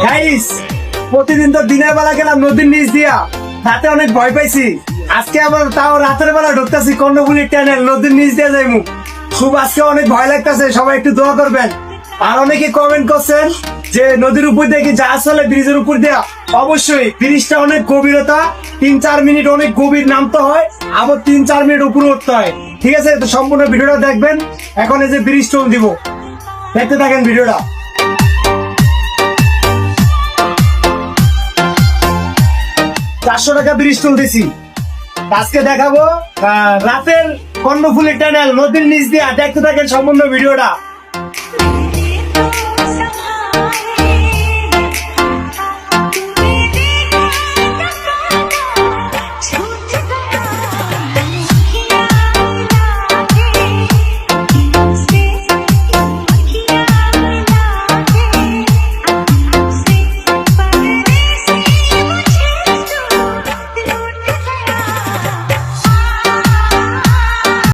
Guys প্রতিদিন তো দিনের বেলা গেলাম নদীর নিচ দিয়া, রাতে অনেক ভয় পাইছি। আজকে আবার তাও রাতের বেলা ঢুকতেছি কর্ণফুলির টানেল, নদীর নিচ দিয়ে যাইমু। খুব আজকে অনেক ভয় লাগতেছে, সবাই একটু দোয়া করবেন। আর অনেকে কমেন্ট করছেন যে নদীর উপর দিয়ে কি জাহাজ চলে ব্রিজের উপর দিয়া। অবশ্যই ব্রিজটা অনেক গভীরতা, 3-4 মিনিট অনেক গভীর নামতে হয়, আবার 3-4 মিনিট উপরে উঠতে হয়। ঠিক আছে, তো সম্পূর্ণ ভিডিওটা দেখবেন। এখন এই যে ব্রিজ টোল দিব, দেখতে থাকেন ভিডিওটা। 400 টাকা ব্রিজ তুলতেছি। আজকে দেখাবো রাতের কর্ণফুলি টানেল নদীর নিচ দিয়ে, দেখতে থাকেন সম্পূর্ণ ভিডিওটা।